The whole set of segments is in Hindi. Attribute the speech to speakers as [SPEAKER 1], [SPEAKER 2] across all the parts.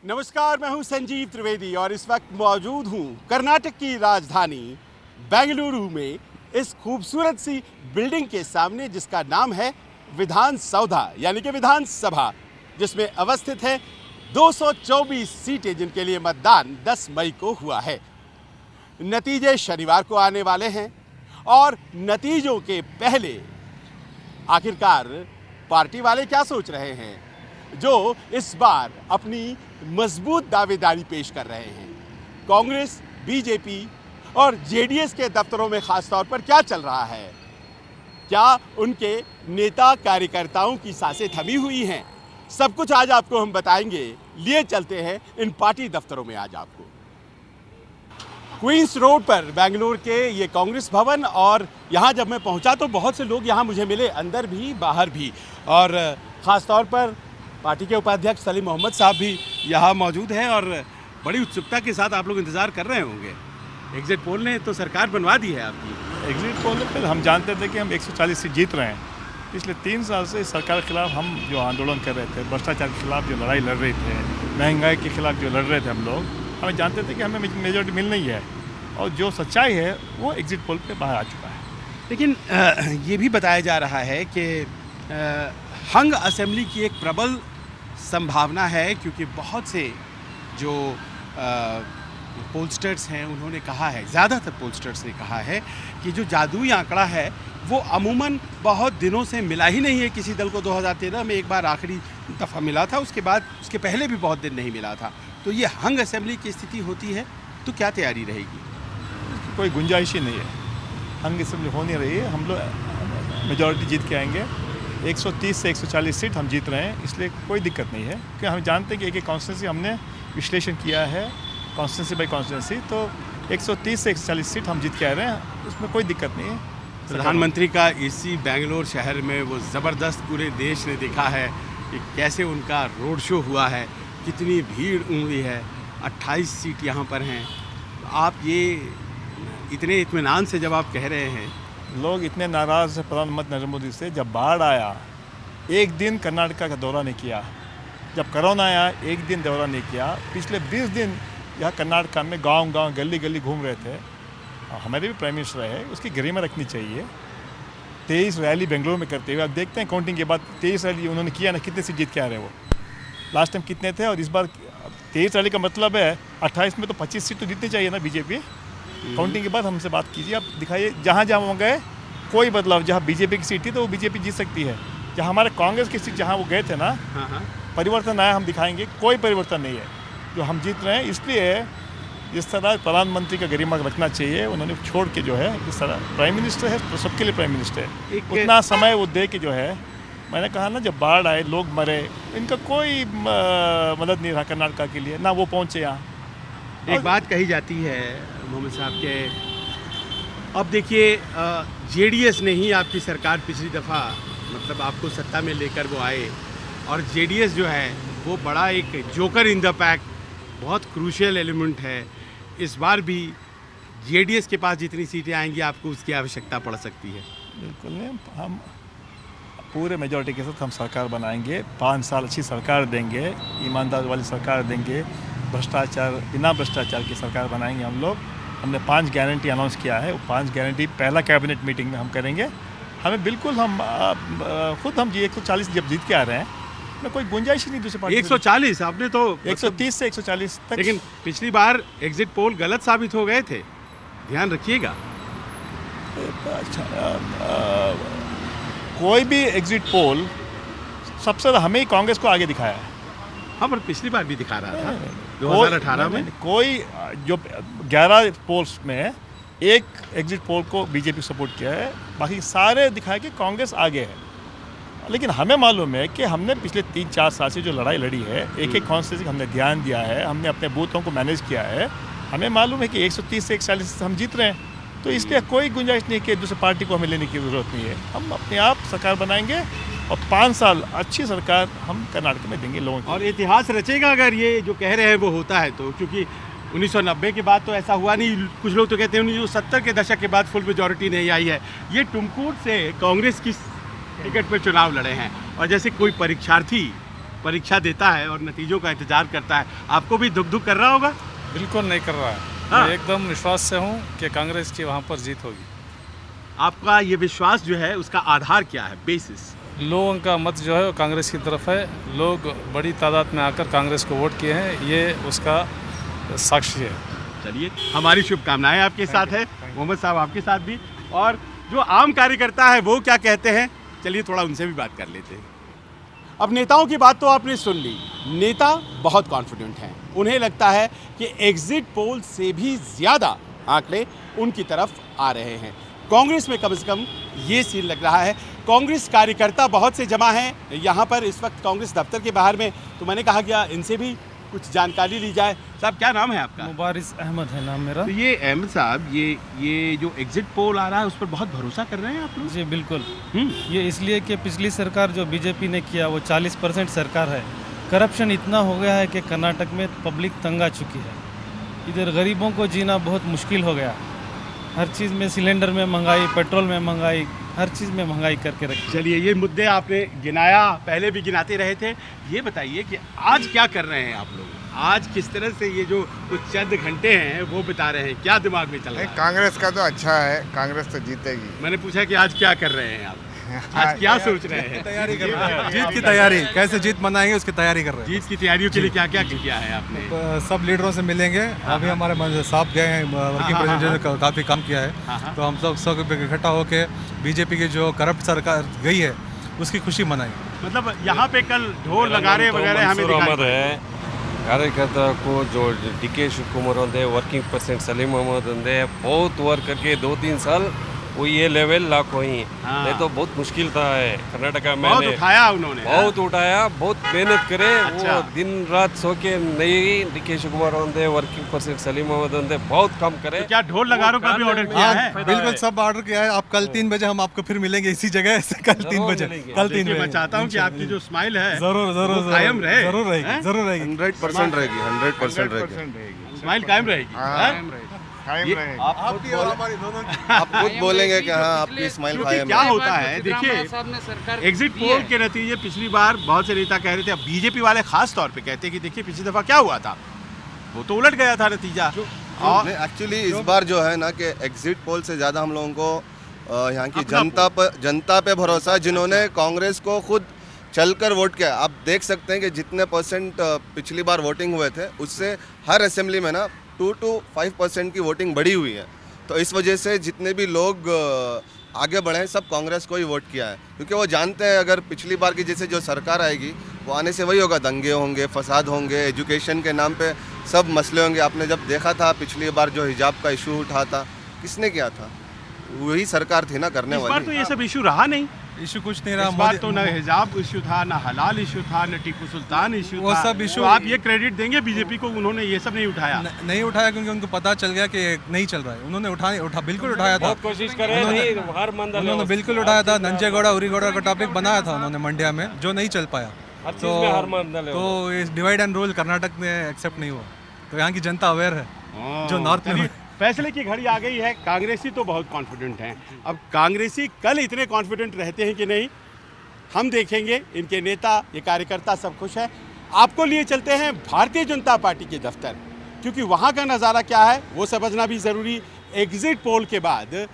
[SPEAKER 1] नमस्कार, मैं हूं संजीव त्रिवेदी और इस वक्त मौजूद हूं कर्नाटक की राजधानी बेंगलुरु में इस खूबसूरत सी बिल्डिंग के सामने जिसका नाम है विधान सौधा यानी कि विधानसभा, जिसमें अवस्थित है 224 सीटें जिनके लिए मतदान 10 मई को हुआ है। नतीजे शनिवार को आने वाले हैं और नतीजों के पहले आखिरकार पार्टी वाले क्या सोच रहे हैं जो इस बार अपनी मजबूत दावेदारी पेश कर रहे हैं। कांग्रेस, बीजेपी और जेडीएस के दफ्तरों में खासतौर पर क्या चल रहा है, क्या उनके नेता कार्यकर्ताओं की सांसें थमी हुई हैं, सब कुछ आज आपको हम बताएंगे। लिए चलते हैं इन पार्टी दफ्तरों में आज आपको। क्वींस रोड पर बेंगलुरु के ये कांग्रेस भवन, और यहाँ जब मैं पहुँचा तो बहुत से लोग यहाँ मुझे मिले, अंदर भी बाहर भी, और ख़ासतौर पर पार्टी के उपाध्यक्ष सलीम मोहम्मद साहब भी यहाँ मौजूद हैं और बड़ी उत्सुकता के साथ आप लोग इंतज़ार कर रहे होंगे। एग्जिट पोल ने तो सरकार बनवा दी है आपकी।
[SPEAKER 2] एग्जिट पोल पर हम जानते थे कि हम 140 सीट जीत रहे हैं। पिछले 3 साल से सरकार के खिलाफ हम जो आंदोलन कर रहे थे, भ्रष्टाचार के खिलाफ जो लड़ाई लड़ रहे थे, महंगाई के खिलाफ जो लड़ रहे थे हम लोग, हमें जानते थे कि हमें मेजॉरिटी मिल नहीं है, और जो सच्चाई है वो एग्जिट पोल पे बाहर आ चुका है।
[SPEAKER 1] लेकिन ये भी बताया जा रहा है कि हंग असेंबली की एक प्रबल संभावना है, क्योंकि बहुत से जो पोलस्टर्स हैं उन्होंने कहा है, ज़्यादातर पोलस्टर्स ने कहा है कि जो जादुई आंकड़ा है वो अमूमन बहुत दिनों से मिला ही नहीं है किसी दल को। 2013 में एक बार आखिरी दफ़ा मिला था, उसके बाद उसके पहले भी बहुत दिन नहीं मिला था। तो ये हंग असेंबली की स्थिति होती है तो क्या तैयारी रहेगी?
[SPEAKER 2] कोई गुंजाइश ही नहीं है, हंग असेंबली हो नहीं रही है। हम लोग मेजॉरिटी जीत के आएंगे, 130 से 140 सीट हम जीत रहे हैं, इसलिए कोई दिक्कत नहीं है। क्योंकि हम जानते हैं कि एक एक कॉन्स्टिट्यूंसी हमने विश्लेषण किया है, कॉन्स्टिट्यूंसी बाई कॉन्स्टिट्यूंसी, तो 130 से 140 सीट हम जीत के आ रहे हैं, उसमें कोई दिक्कत नहीं है।
[SPEAKER 1] प्रधानमंत्री का इसी बेंगलोर शहर में वो ज़बरदस्त पूरे देश ने देखा है कि कैसे उनका रोड शो हुआ है, कितनी भीड़ उमड़ी है। 28 सीट यहाँ पर हैं। आप ये इतने इत्मीनान से जब आप कह रहे हैं,
[SPEAKER 2] लोग इतने नाराज़ हैं प्रधानमंत्री नरेंद्र मोदी से। जब बाढ़ आया एक दिन कर्नाटका का दौरा नहीं किया, जब कोरोना आया एक दिन दौरा नहीं किया, पिछले 20 दिन यहाँ कर्नाटका में गांव-गांव, गली-गली घूम रहे थे। हमारे भी प्राइम मिनिस्टर है, उसकी गरिमा रखनी चाहिए। 23 रैली बेंगलुरु में करते हुए, अब देखते हैं काउंटिंग के बाद 23 रैली उन्होंने किया ना, कितने सीट जीत के आ रहे हैं वो। लास्ट टाइम कितने थे और इस बार 23 रैली का मतलब है 28 में तो 25 सीट तो जीतनी चाहिए ना बीजेपी। काउंटिंग के बाद हमसे बात कीजिए, आप दिखाइए जहाँ जहाँ वो गए कोई बदलाव। जहाँ बीजेपी की सीट थी तो वो बीजेपी जीत सकती है, जहाँ हमारे कांग्रेस की सीट जहाँ वो गए थे ना, परिवर्तन आया, हम दिखाएंगे कोई परिवर्तन नहीं है। जो हम जीत रहे हैं इसलिए जिस तरह प्रधानमंत्री का गरिमा रखना चाहिए, उन्होंने छोड़ के जो है जिस तरह प्राइम मिनिस्टर है तो सबके लिए प्राइम मिनिस्टर है, उतना समय वो दे के जो है, मैंने कहा ना जब बाढ़ आए लोग मरे, इनका कोई मदद नहीं रहा कर्नाटका के लिए, ना वो पहुँचे यहाँ।
[SPEAKER 1] एक बात कही जाती है मोहम्मद साहब के, अब देखिए जेडीएस ने ही आपकी सरकार पिछली दफ़ा मतलब आपको सत्ता में लेकर वो आए, और जेडीएस जो है वो बड़ा एक जोकर इन द पैक, बहुत क्रूशियल एलिमेंट है। इस बार भी जेडीएस के पास जितनी सीटें आएंगी आपको उसकी आवश्यकता पड़ सकती है।
[SPEAKER 2] बिल्कुल नहीं, हम पूरे मेजॉरिटी के साथ हम सरकार बनाएंगे, 5 साल अच्छी सरकार देंगे, ईमानदार वाली सरकार देंगे, बिना भ्रष्टाचार की सरकार बनाएंगे हम लोग। हमने 5 गारंटी अनाउंस किया है, वो 5 गारंटी पहला कैबिनेट मीटिंग में हम करेंगे। हमें बिल्कुल हम खुद हम 140 जब जीत के आ रहे हैं, में कोई गुंजाइश ही नहीं दूसरे पार्टी।
[SPEAKER 1] 140 आपने तो
[SPEAKER 2] 130 से 140 तक।
[SPEAKER 1] लेकिन पिछली बार एग्जिट पोल गलत साबित हो गए थे, ध्यान रखिएगा।
[SPEAKER 2] कोई भी एग्जिट पोल सबसे ज़्यादा हमें ही कांग्रेस को आगे दिखाया है।
[SPEAKER 1] हाँ, पर पिछली बार भी दिखा रहा था 2018 में।
[SPEAKER 2] कोई जो 11 पोल्स में एक एग्जिट पोल को बीजेपी सपोर्ट किया है, बाकी सारे दिखाए कि कांग्रेस आगे है। लेकिन हमें मालूम है कि हमने पिछले 3-4 साल से जो लड़ाई लड़ी है, एक एक कॉन्स्टिट्यूंसी हमने ध्यान दिया है, हमने अपने बूथों को मैनेज किया है। हमें मालूम है कि 130 से 140 हम जीत रहे हैं, तो इसलिए कोई गुंजाइश नहीं कि दूसरे पार्टी को हमें लेने की ज़रूरत नहीं है। हम अपने आप सरकार बनाएंगे और 5 साल अच्छी सरकार हम कर्नाटक में देंगे लोगों को।
[SPEAKER 1] और इतिहास रचेगा अगर ये जो कह रहे हैं वो होता है तो, क्योंकि 1990 के बाद तो ऐसा हुआ नहीं। कुछ लोग तो कहते हैं 1970 के दशक के बाद फुल मेजॉरिटी नहीं आई है। ये टुमकुर से कांग्रेस की टिकट पर चुनाव लड़े हैं, और जैसे कोई परीक्षार्थी परीक्षा देता है और नतीजों का इंतजार करता है, आपको भी दुख दुख कर रहा होगा?
[SPEAKER 3] बिल्कुल नहीं कर रहा है।
[SPEAKER 1] हाँ।
[SPEAKER 3] मैं एकदम विश्वास से हूँ कि कांग्रेस की वहाँ पर जीत होगी।
[SPEAKER 1] आपका ये विश्वास जो है उसका आधार क्या है, बेसिस?
[SPEAKER 3] लोगों का मत जो है वो कांग्रेस की तरफ है। लोग बड़ी तादाद में आकर कांग्रेस को वोट किए हैं, ये उसका साक्षी है।
[SPEAKER 1] चलिए, हमारी शुभकामनाएं आपके साथ है, मोहम्मद साहब आपके साथ भी। और जो आम कार्यकर्ता है वो क्या कहते हैं, चलिए थोड़ा उनसे भी बात कर लेते हैं। अब नेताओं की बात तो आपने सुन ली, नेता बहुत कॉन्फिडेंट हैं, उन्हें लगता है कि एग्जिट पोल से भी ज़्यादा आंकड़े उनकी तरफ आ रहे हैं। कांग्रेस में कम से कम ये सीन लग रहा है। कांग्रेस कार्यकर्ता बहुत से जमा हैं यहाँ पर इस वक्त कांग्रेस दफ्तर के बाहर में, तो मैंने कहा कि इनसे भी कुछ जानकारी ली जाए। साहब, क्या नाम है आपका?
[SPEAKER 4] मुबारिस अहमद है नाम मेरा।
[SPEAKER 1] तो ये अहमद साहब, ये जो एग्जिट पोल आ रहा है उस पर बहुत भरोसा कर रहे हैं आप लोग?
[SPEAKER 4] जी बिल्कुल। ये इसलिए कि पिछली सरकार जो बीजेपी ने किया वो 40% सरकार है। करप्शन इतना हो गया है कि कर्नाटक में पब्लिक तंग आ चुकी है। इधर गरीबों को जीना बहुत मुश्किल हो गया। हर चीज़ में, सिलेंडर में महंगाई, पेट्रोल में महंगाई, हर चीज़ में महंगाई करके रखी।
[SPEAKER 1] चलिए, ये मुद्दे आपने गिनाया, पहले भी गिनाते रहे थे। ये बताइए कि आज क्या कर रहे हैं आप लोग? आज किस तरह से ये जो कुछ चंद घंटे हैं वो बिता रहे हैं, क्या दिमाग में चल रहा है?
[SPEAKER 5] कांग्रेस का तो अच्छा है, कांग्रेस तो जीतेगी।
[SPEAKER 1] मैंने पूछा कि आज क्या कर रहे हैं आप? आज क्या सोच रहे हैं?
[SPEAKER 6] तैयारी कर रहे हैं, जीत की तैयारी, कैसे जीत मनाएंगे उसकी तैयारी कर रहे हैं।
[SPEAKER 1] जीत की तैयारियों के लिए क्या क्या किया है आपने?
[SPEAKER 6] सब लीडरों से मिलेंगे। अभी हमारे साहब गए हैं, वर्किंग प्रेसिडेंट ने काफ़ी काम किया है, तो हम सब इकट्ठा होकर बीजेपी की जो करप्ट सरकार गई है उसकी खुशी मनाएंगे।
[SPEAKER 1] मतलब यहाँ पे कल ढोल नगाड़े वगैरह हमें दिखाई
[SPEAKER 7] है। कार्यकर्ता को जो DK शिव कुमार होंगे, वर्किंग प्रेसिडेंट सलीम अहमद होंगे, बहुत वर्क करके 2-3 साल वो ये लेवल लाख हुई।
[SPEAKER 1] हाँ।
[SPEAKER 7] नहीं तो बहुत मुश्किल था है कर्नाटका में।
[SPEAKER 1] बहुत उठाया उन्होंने,
[SPEAKER 7] बहुत उठाया, बहुत मेहनत करे।
[SPEAKER 1] अच्छा।
[SPEAKER 7] वो दिन रात सो के नहीं DK शिव कुमार होंगे, वर्किंग प्रेसिडेंट सलीम अहमद होंगे, बहुत काम करे।
[SPEAKER 1] तो क्या ढोल नगाड़ों का भी ऑर्डर किया है?
[SPEAKER 6] बिल्कुल, सब ऑर्डर किया है। आप कल 3 बजे हम आपको फिर मिलेंगे इसी जगह से, कल 3 बजे। कल 3
[SPEAKER 1] देखिए,
[SPEAKER 6] बजे
[SPEAKER 1] मैं चाहता हूँ कि आपकी जो स्माइल है
[SPEAKER 6] जरूर जरूर
[SPEAKER 1] वो कायम रहे।
[SPEAKER 6] जरूर रहेगी,
[SPEAKER 1] हैं?
[SPEAKER 6] जरूर रहेगी।
[SPEAKER 5] 100% रहेगी, 100% रहेगी।
[SPEAKER 1] स्माइल कायम रहेगी। हैं? ये-
[SPEAKER 5] आप खुद बोलेंगे कि हाँ आपकी स्माइल
[SPEAKER 1] क्योंकि
[SPEAKER 5] कायम
[SPEAKER 1] क्या
[SPEAKER 5] है।
[SPEAKER 1] होता है, देखिए एग्जिट पोल के नतीजे पिछली बार बहुत से नेता कह रहे थे, अब बीजेपी वाले खास तौर पे कहते हैं कि देखिए पिछली दफा क्या हुआ था, वो तो उलट गया था नतीजा। और
[SPEAKER 5] एक्चुअली इस बार जो है ना कि एग्जिट पोल से ज़्यादा हम लोगों को यहाँ की
[SPEAKER 1] अपना
[SPEAKER 5] जनता पे भरोसा है, जिन्होंने कांग्रेस को खुद चलकर वोट किया। आप देख सकते हैं कि जितने परसेंट पिछली बार वोटिंग हुए थे उससे हर असेंबली में ना 2 to 5% की वोटिंग बढ़ी हुई है। तो इस वजह से जितने भी लोग आगे बढ़े हैं सब कांग्रेस को ही वोट किया है, क्योंकि वो जानते हैं अगर पिछली बार की जैसे जो सरकार आएगी वो आने से वही होगा, दंगे होंगे, फसाद होंगे, एजुकेशन के नाम पे सब मसले होंगे। आपने जब देखा था पिछली बार जो हिजाब का इशू उठा था, किसने किया था? वही सरकार थी ना करने
[SPEAKER 1] इस बार
[SPEAKER 5] वाली।
[SPEAKER 1] तो ये सब इशू रहा नहीं।
[SPEAKER 6] इशू कुछ नहीं रहा।
[SPEAKER 1] इस बार तो न हिजाब इशू था, न हलाल इशू था, न टीपू सुल्तान इशू
[SPEAKER 6] वो
[SPEAKER 1] था।
[SPEAKER 6] सब issue-
[SPEAKER 1] तो आप ये क्रेडिट देंगे बीजेपी को, उन्होंने ये सब नहीं उठाया?
[SPEAKER 6] नहीं उठाया क्योंकि उनको पता चल गया कि नहीं चल रहा है। उन्होंने बिल्कुल उठाया था,
[SPEAKER 7] बहुत कोशिश करे, नहीं हार मान
[SPEAKER 6] उन्होंने बिल्कुल उठाया था। नंजेगौड़ा उरीगौड़ा का टॉपिक बनाया था उन्होंने मंड्या में, जो नहीं चल पाया।
[SPEAKER 7] हर चीज में हार मान डाले।
[SPEAKER 6] तो इस डिवाइड एंड रूल कर्नाटक में एक्सेप्ट नहीं हुआ, तो यहाँ की जनता अवेयर है जो नॉर्थ में।
[SPEAKER 1] फैसले की घड़ी आ गई है। कांग्रेसी तो बहुत कॉन्फिडेंट हैं, अब कांग्रेसी कल इतने कॉन्फिडेंट रहते हैं कि नहीं, हम देखेंगे। इनके नेता, ये कार्यकर्ता सब खुश हैं। आपको लिए चलते हैं भारतीय जनता पार्टी के दफ्तर, क्योंकि वहाँ का नज़ारा क्या है वो समझना भी ज़रूरी। एग्जिट पोल के बाद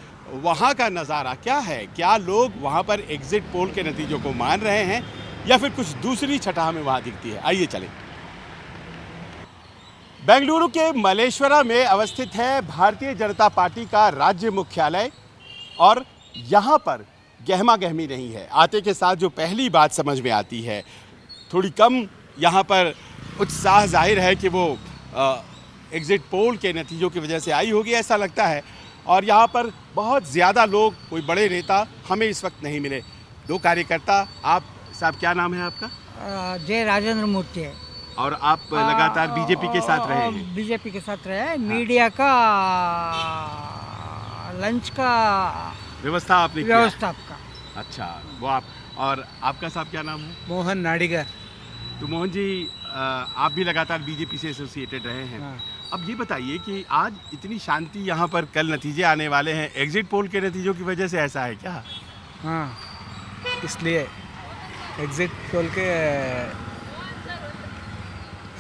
[SPEAKER 1] वहाँ का नज़ारा क्या है, क्या लोग वहाँ पर एग्जिट पोल के नतीजों को मान रहे हैं या फिर कुछ दूसरी छटा हमें वहाँ दिखती है। आइए चलें। बेंगलुरु के मलेश्वरा में अवस्थित है भारतीय जनता पार्टी का राज्य मुख्यालय, और यहाँ पर गहमा गहमी नहीं है। आते के साथ जो पहली बात समझ में आती है, थोड़ी कम यहाँ पर उत्साह जाहिर है कि वो एग्जिट पोल के नतीजों की वजह से आई होगी, ऐसा लगता है। और यहाँ पर बहुत ज़्यादा लोग, कोई बड़े नेता हमें इस वक्त नहीं मिले। 2 कार्यकर्ता। आप साहब, क्या नाम है आपका?
[SPEAKER 8] जय राजेंद्र मूर्ति है।
[SPEAKER 1] और आप लगातार बीजेपी के साथ रहे हैं?
[SPEAKER 8] बीजेपी के साथ रहे। मीडिया का लंच का
[SPEAKER 1] व्यवस्था आपने किया?
[SPEAKER 8] व्यवस्था का।
[SPEAKER 1] अच्छा, वो आप। और आपका साहब क्या नाम है?
[SPEAKER 8] मोहन नाडिगर।
[SPEAKER 1] तो मोहन जी, आप भी लगातार बीजेपी से एसोसिएटेड रहे हैं।
[SPEAKER 8] हाँ।
[SPEAKER 1] अब ये बताइए कि आज इतनी शांति यहाँ पर, कल नतीजे आने वाले हैं, एग्जिट पोल के नतीजों की वजह से ऐसा है क्या?
[SPEAKER 9] हाँ, इसलिए एग्जिट पोल के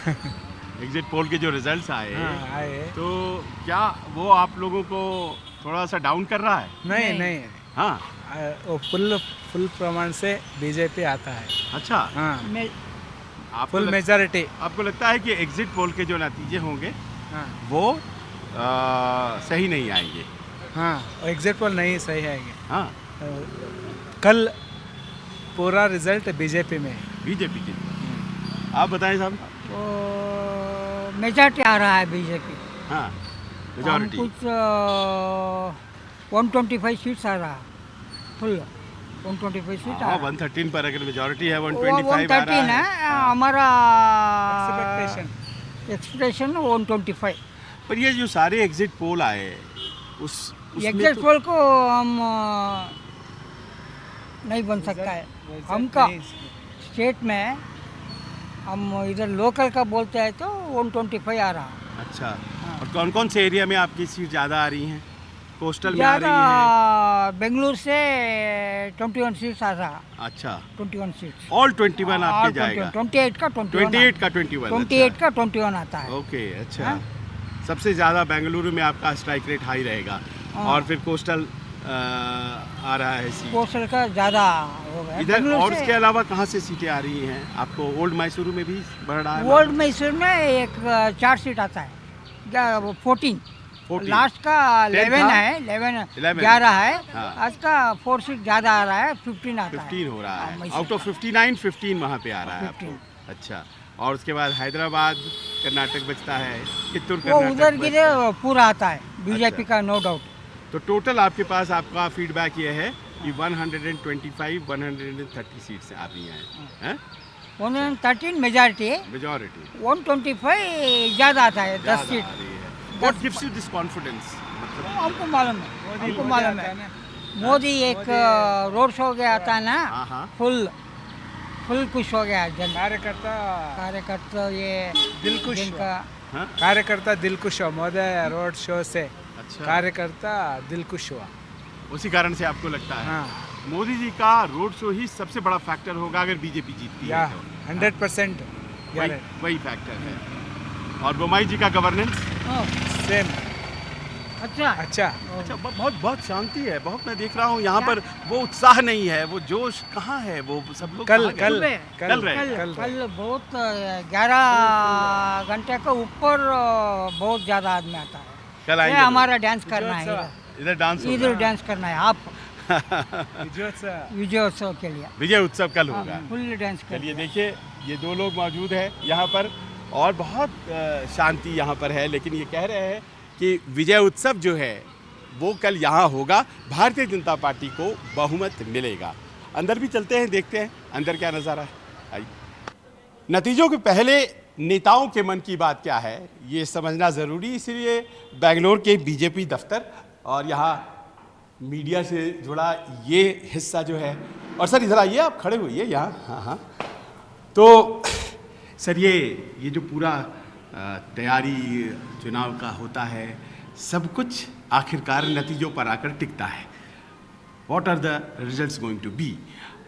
[SPEAKER 1] एग्जिट पोल के जो रिजल्ट्स आए
[SPEAKER 9] आए
[SPEAKER 1] तो क्या वो आप लोगों को थोड़ा सा डाउन कर रहा है?
[SPEAKER 9] नहीं नहीं
[SPEAKER 1] हाँ,
[SPEAKER 9] वो फुल प्रमाण से बीजेपी आता है।
[SPEAKER 1] अच्छा।
[SPEAKER 9] हाँ
[SPEAKER 1] आपको
[SPEAKER 9] फुल मेजॉरिटी।
[SPEAKER 1] आपको लगता है कि एग्जिट पोल के जो नतीजे होंगे
[SPEAKER 9] हाँ
[SPEAKER 1] वो सही नहीं आएंगे?
[SPEAKER 9] हाँ एग्जिट पोल नहीं सही है।
[SPEAKER 1] हाँ,
[SPEAKER 9] कल पूरा रिजल्ट बीजेपी में है।
[SPEAKER 1] बीजेपी के। आप बताएं साहब।
[SPEAKER 8] वो मेजॉरिटी आ रहा है बीजेपी।
[SPEAKER 1] हाँ,
[SPEAKER 8] हम
[SPEAKER 1] मेजॉरिटी।
[SPEAKER 8] कुछ 125 सीट्स आ रहा है, फुल 125 सीट आ
[SPEAKER 1] हाँ,
[SPEAKER 8] रहा है।
[SPEAKER 1] 113 पर अगर मेजॉरिटी है,
[SPEAKER 8] वो
[SPEAKER 1] 125 आ
[SPEAKER 8] 113
[SPEAKER 1] रहा
[SPEAKER 8] है,
[SPEAKER 1] है।
[SPEAKER 8] हमारा
[SPEAKER 9] एक्सपेक्टेशन
[SPEAKER 8] एक्सपेक्टेशन 125।
[SPEAKER 1] पर ये जो सारे एग्जिट पोल आए उसमें
[SPEAKER 8] एग्जिट
[SPEAKER 1] तो-
[SPEAKER 8] पोल को हम नहीं बन सकता है। हमका स्टेट में हम इधर लोकल का बोलते हैं तो 125 आ रहा है।
[SPEAKER 1] अच्छा। और कौन कौन से एरिया में आपकी सीट ज़्यादा आ रही हैं? कोस्टल में आ
[SPEAKER 8] ज़्यादा
[SPEAKER 1] रही है?
[SPEAKER 8] बेंगलुरु से 21 सीट्स आ रहा।
[SPEAKER 1] अच्छा,
[SPEAKER 8] 21 सीट्स।
[SPEAKER 1] ऑल 21 आपके जाएगा?
[SPEAKER 8] 28 का 21
[SPEAKER 1] 28 का 21?
[SPEAKER 8] 28 का 21 आता है।
[SPEAKER 1] ओके, अच्छा।
[SPEAKER 8] हाँ?
[SPEAKER 1] सबसे ज़्यादा बेंगलुरु में आपका स्ट्राइक रेट हाई रहेगा
[SPEAKER 8] हाँ।
[SPEAKER 1] और फिर कोस्टल आ रहा है सीट।
[SPEAKER 8] कोस्टल का ज़्यादा हो गया।
[SPEAKER 1] इधर
[SPEAKER 8] बेंगलुरु
[SPEAKER 1] और
[SPEAKER 8] से-
[SPEAKER 1] इसके अलावा कहाँ से सीटें आ रही हैं आपको? ओल्ड मैसूरू में भी बढ़ रहा है?
[SPEAKER 8] ओल्ड मैसूर में एक 4 सीट आता है, 14।
[SPEAKER 1] 14
[SPEAKER 8] लास्ट का
[SPEAKER 1] 10
[SPEAKER 8] 11
[SPEAKER 1] था?
[SPEAKER 8] है, 11
[SPEAKER 1] 11
[SPEAKER 8] 11 है।
[SPEAKER 1] हाँ।
[SPEAKER 8] आज का 4 सीट ज़्यादा आ रहा है, 15 आता है।
[SPEAKER 1] 15 हो रहा
[SPEAKER 8] हाँ,
[SPEAKER 1] है।
[SPEAKER 8] मैसूर
[SPEAKER 1] आउट ऑफ
[SPEAKER 8] का।
[SPEAKER 1] 59 15 वहाँ पे आ रहा है
[SPEAKER 8] 15।
[SPEAKER 1] आपको। अच्छा। और उसके बाद हैदराबाद कर्नाटक बचता है, चित्तूर
[SPEAKER 8] वो
[SPEAKER 1] कर्नाटक
[SPEAKER 8] उधर
[SPEAKER 1] बचता
[SPEAKER 8] गिरे
[SPEAKER 1] है।
[SPEAKER 8] पूरा आता है बीजेपी
[SPEAKER 1] अच्छा।
[SPEAKER 8] का, नो डाउट।
[SPEAKER 1] तो टोटल आपके पास आपका फीडबैक ये है कि 125 130 सीट्स आ रही हैं?
[SPEAKER 8] 113 मेजॉरिटी है,
[SPEAKER 1] मेजॉरिटी
[SPEAKER 8] 125 ज़्यादा आता है, 10 seat.
[SPEAKER 1] What gives you this confidence?
[SPEAKER 8] हमको मालूम है, हमको मालूम है। मोदी एक रोड शो गया था ना,
[SPEAKER 1] हाँ, हाँ।
[SPEAKER 8] फुल खुश हो गया जन
[SPEAKER 9] कार्यकर्ता
[SPEAKER 8] ये
[SPEAKER 9] दिल खुश
[SPEAKER 8] जिनका
[SPEAKER 1] हाँ?
[SPEAKER 9] कार्यकर्ता दिल खुश हुआ। मोदी रोड शो से
[SPEAKER 1] अच्छा।
[SPEAKER 9] कार्यकर्ता दिल खुश हुआ।
[SPEAKER 1] उसी कारण से आपको लगता है
[SPEAKER 9] हाँ
[SPEAKER 1] मोदी जी का रोड शो ही सबसे बड़ा फैक्टर होगा अगर बीजेपी जीतती
[SPEAKER 9] या
[SPEAKER 1] है तो?
[SPEAKER 9] 100%
[SPEAKER 1] वही फैक्टर है। और बोमाई जी का गवर्नेंस?
[SPEAKER 9] सेम।
[SPEAKER 8] अच्छा
[SPEAKER 9] अच्छा
[SPEAKER 1] अच्छा, बहुत बहुत शांति है, बहुत। मैं देख रहा हूँ यहाँ पर वो उत्साह नहीं है, वो जोश कहाँ है? वो सब लोग
[SPEAKER 9] कल
[SPEAKER 1] कहाँ गए?
[SPEAKER 9] कल
[SPEAKER 8] सुबह।
[SPEAKER 1] कल रहे।
[SPEAKER 8] कल बहुत 11 घंटे के ऊपर बहुत ज़्यादा आदमी आता है।
[SPEAKER 1] कल
[SPEAKER 8] ये
[SPEAKER 1] आएंगे
[SPEAKER 8] हमारा डांस करना है
[SPEAKER 1] इधर डांस
[SPEAKER 8] इधर,
[SPEAKER 1] होगा।
[SPEAKER 8] इधर डांस करना है। आप
[SPEAKER 9] विजयोत्सव
[SPEAKER 8] विजयोत्सव के लिए
[SPEAKER 1] विजय उत्सव कल होगा।
[SPEAKER 8] फुल डांस कर।
[SPEAKER 1] चलिए देखिए, ये दो लोग मौजूद हैं यहाँ पर और बहुत शांति यहाँ पर है, लेकिन ये कह रहे हैं कि विजय उत्सव जो है वो कल यहाँ होगा, भारतीय जनता पार्टी को बहुमत मिलेगा। अंदर भी चलते हैं, देखते हैं अंदर क्या नज़ारा है। आइए। नतीजों के पहले नेताओं के मन की बात क्या है ये समझना ज़रूरी, इसलिए बेंगलोर के बीजेपी दफ्तर और यहाँ मीडिया से जुड़ा ये हिस्सा जो है, और सर इधर आइए, आप खड़े होइए यहाँ। हाँ हाँ। तो सर ये जो पूरा तैयारी चुनाव का होता है, सब कुछ आखिरकार नतीजों पर आकर टिकता है। What are the results going to be?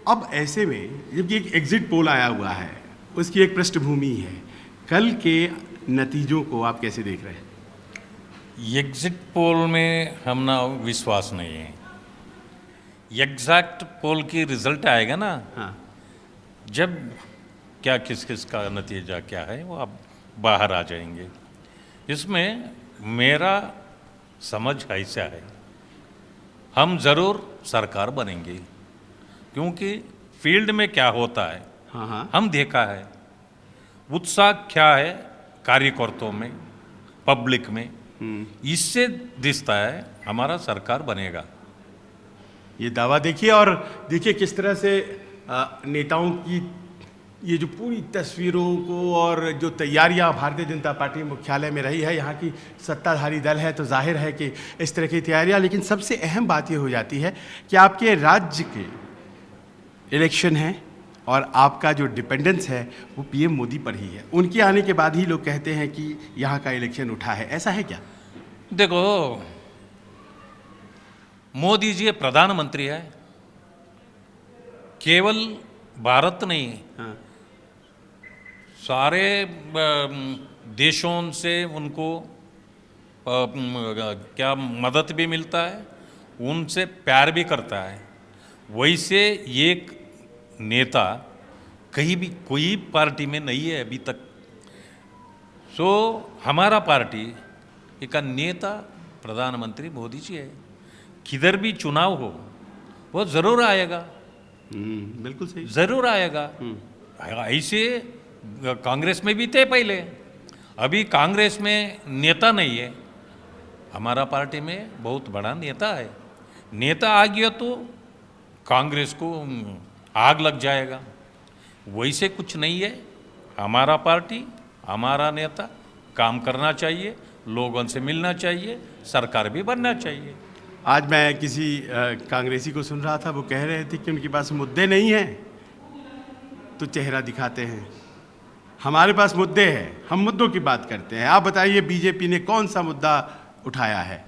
[SPEAKER 1] अब ऐसे में जब ये एक एग्जिट पोल आया हुआ है, उसकी एक पृष्ठभूमि है, कल के नतीजों को आप कैसे देख रहे हैं?
[SPEAKER 10] एग्जिट पोल में हम ना विश्वास नहीं है। एग्जैक्ट पोल की रिजल्ट आएगा ना,
[SPEAKER 1] हाँ,
[SPEAKER 10] जब क्या किस किस का नतीजा क्या है वो अब बाहर आ जाएंगे। इसमें मेरा समझ ऐसा है, हम ज़रूर सरकार बनेंगे, क्योंकि फील्ड में क्या होता है
[SPEAKER 1] हाँ, हाँ।
[SPEAKER 10] हम देखा है। उत्साह क्या है कार्यकर्ताओं में, पब्लिक में, इससे दिखता है हमारा सरकार बनेगा।
[SPEAKER 1] ये दावा देखिए, और देखिए किस तरह से नेताओं की ये जो पूरी तस्वीरों को और जो तैयारियां भारतीय जनता पार्टी मुख्यालय में रही है, यहाँ की सत्ताधारी दल है तो जाहिर है कि इस तरह की तैयारियां। लेकिन सबसे अहम बात ये हो जाती है कि आपके राज्य के इलेक्शन है और आपका जो डिपेंडेंस है वो पीएम मोदी पर ही है। उनके आने के बाद ही लोग कहते हैं कि यहाँ का इलेक्शन उठा है, ऐसा है क्या?
[SPEAKER 10] देखो, मोदी जी प्रधानमंत्री है, केवल भारत नहीं,
[SPEAKER 1] हाँ,
[SPEAKER 10] सारे देशों से उनको क्या मदद भी मिलता है, उनसे प्यार भी करता है। वैसे एक नेता कहीं भी कोई पार्टी में नहीं है अभी तक। सो हमारा पार्टी एक नेता प्रधानमंत्री मोदी जी है। किधर भी चुनाव हो वो ज़रूर आएगा,
[SPEAKER 1] बिल्कुल सही।
[SPEAKER 10] ज़रूर आएगा। ऐसे कांग्रेस में भी थे पहले, अभी कांग्रेस में नेता नहीं है। हमारा पार्टी में बहुत बड़ा नेता है। नेता आ गया तो कांग्रेस को आग लग जाएगा। वैसे कुछ नहीं है। हमारा पार्टी, हमारा नेता काम करना चाहिए, लोगों से मिलना चाहिए, सरकार भी बनना चाहिए।
[SPEAKER 1] आज मैं किसी कांग्रेसी को सुन रहा था, वो कह रहे थे कि उनके पास मुद्दे नहीं हैं तो चेहरा दिखाते हैं। हमारे पास मुद्दे हैं, हम मुद्दों की बात करते हैं। आप बताइए बीजेपी ने कौन सा मुद्दा उठाया है?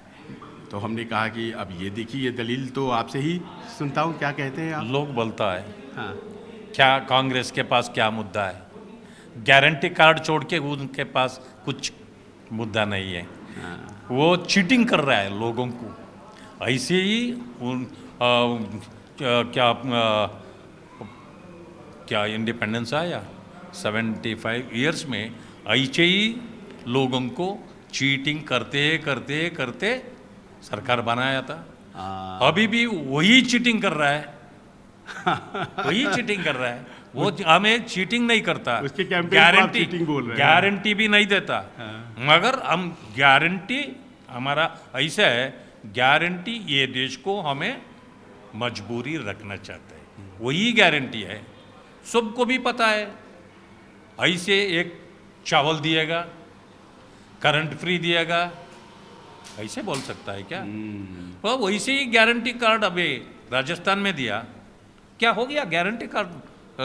[SPEAKER 1] तो हमने कहा कि अब ये देखिए, ये दलील तो आपसे ही सुनता हूँ, क्या कहते हैं आप?
[SPEAKER 10] लोग बोलता है
[SPEAKER 1] हाँ,
[SPEAKER 10] क्या कांग्रेस के पास क्या मुद्दा है? गारंटी कार्ड छोड़ के उनके पास कुछ मुद्दा नहीं है। वो चीटिंग कर रहा है लोगों को। ऐसे ही क्या इंडिपेंडेंस आया 75 इयर्स में, ऐसे ही लोगों को चीटिंग करते करते करते सरकार बनाया था। अभी भी वही चीटिंग कर रहा है। वही चीटिंग कर रहा है। वो हमें चीटिंग नहीं करता,
[SPEAKER 1] उसके कैंपेन को आप चीटिंग बोल रहे हैं।
[SPEAKER 10] गारंटी भी नहीं देता। मगर हम गारंटी, हमारा ऐसा है, गारंटी ये देश को हमें मजबूरी रखना चाहता है, वही गारंटी है। सबको भी पता है। ऐसे एक चावल दिएगा, करंट फ्री दिएगा, ऐसे बोल सकता है क्या? तो वैसे ही गारंटी कार्ड अभी राजस्थान में दिया, क्या हो गया? गारंटी कार्ड